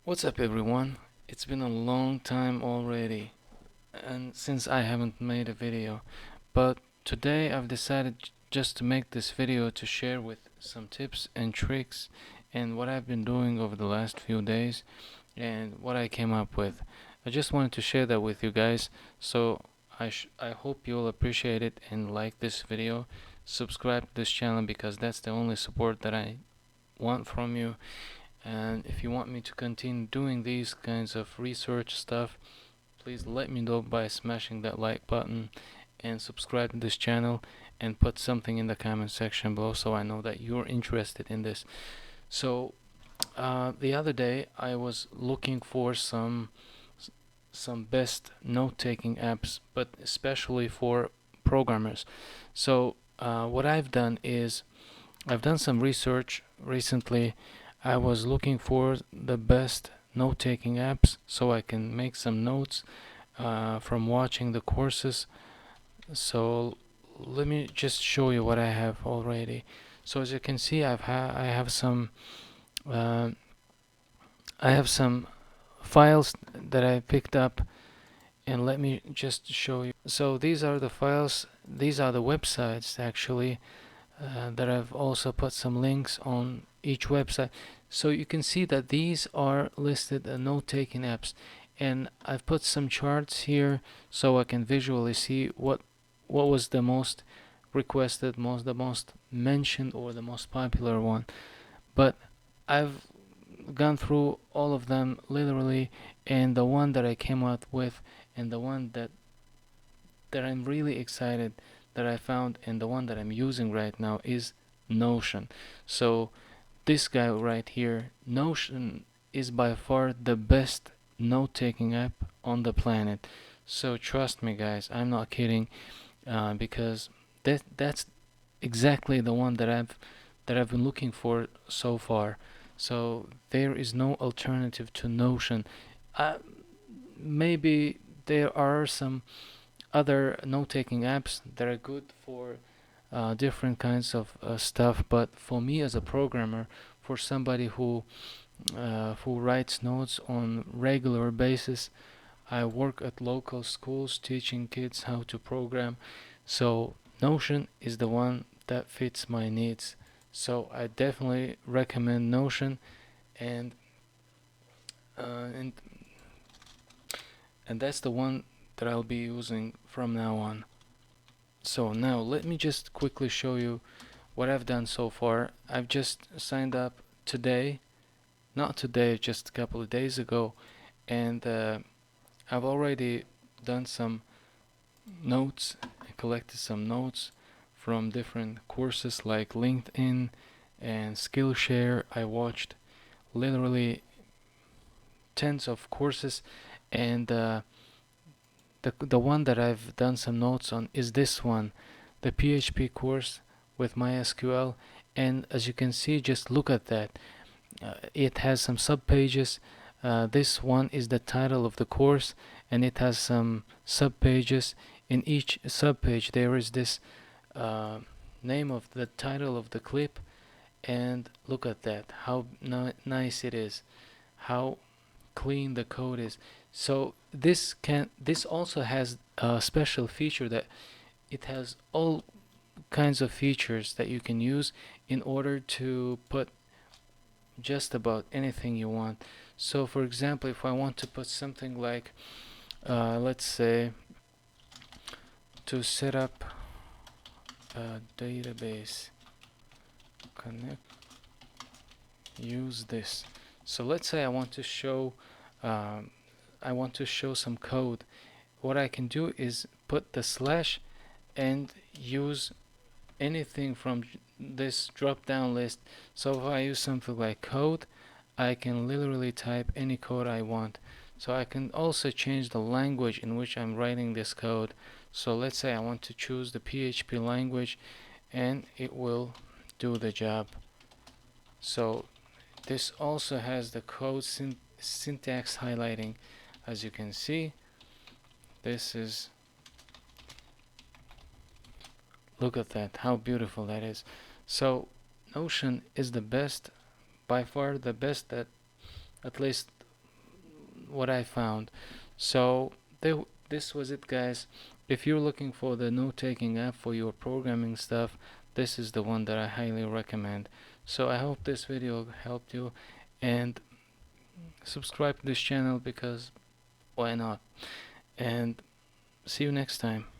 What's up, everyone? It's been a long time already, and since I haven't made a video, but today I've decided just to make this video to share with some tips and tricks and what I've been doing over the last few days and what I came up with. I just wanted to share that with you guys, so I hope you'll appreciate it and like this video. Subscribe to this channel because that's the only support that I want from you, and if you want me to continue doing these kinds of research stuff, please let me know by smashing that like button and subscribe to this channel and put something in the comment section below so I know that you're interested in this. So the other day I was looking for some best note-taking apps, but especially for programmers. So what I've done is I've done some research recently. I was looking for the best note-taking apps so I can make some notes from watching the courses. So let me just show you what I have already. So as you can see, uh, I have some files that I picked up, and let me just show you. So these are the files. These are the websites actually that I've also put some links on each website. So you can see that these are listed note-taking apps, and I've put some charts here so I can visually see what was the most requested, the most mentioned, or the most popular one. But I've gone through all of them literally, and the one that I came out with, and the one that I'm really excited that I found, and the one that I'm using right now is Notion. So this guy right here, Notion, is by far the best note-taking app on the planet. So trust me, guys, I'm not kidding, because that's exactly the one that I've been looking for so far. So there is no alternative to Notion. Uh, Maybe there are some other note-taking apps that are good for different kinds of stuff, but for me as a programmer, for somebody who writes notes on regular basis, I work at local schools teaching kids how to program, so Notion is the one that fits my needs. So I definitely recommend Notion, and uh, and and that's the one that I'll be using from now on. So now let me just quickly show you what I've done so far. I've just signed up today, not today, just a couple of days ago, and I've already done some notes, collected some notes from different courses like LinkedIn and Skillshare. I watched literally tens of courses, and the one that I've done some notes on is this one, the PHP course with MySQL. And as you can see, just look at that. It has some subpages. This one is the title of the course, and it has some subpages. In each subpage, there is this uh, name of the title of the clip, and look at that, how nice it is, how clean the code is. So this also has a special feature that it has all kinds of features that you can use in order to put just about anything you want. So for example, if I want to put something like let's say to set up a database, connect, use this. So let's say um, I want to show some code. What I can do is put the slash and use anything from this drop down list. So if I use something like code, I can literally type any code I want. So I can also change the language in which I'm writing this code. So let's say I want to choose the PHP language, and it will do the job. So this also has the code syntax highlighting. As you can see, this is, look at that, how beautiful that is. So Notion is the best, by far the best, that at least what I found. So this was it, guys. If you're looking for the note-taking app for your programming stuff, this is the one that I highly recommend. So I hope this video helped you, and subscribe to this channel because why not? And see you next time.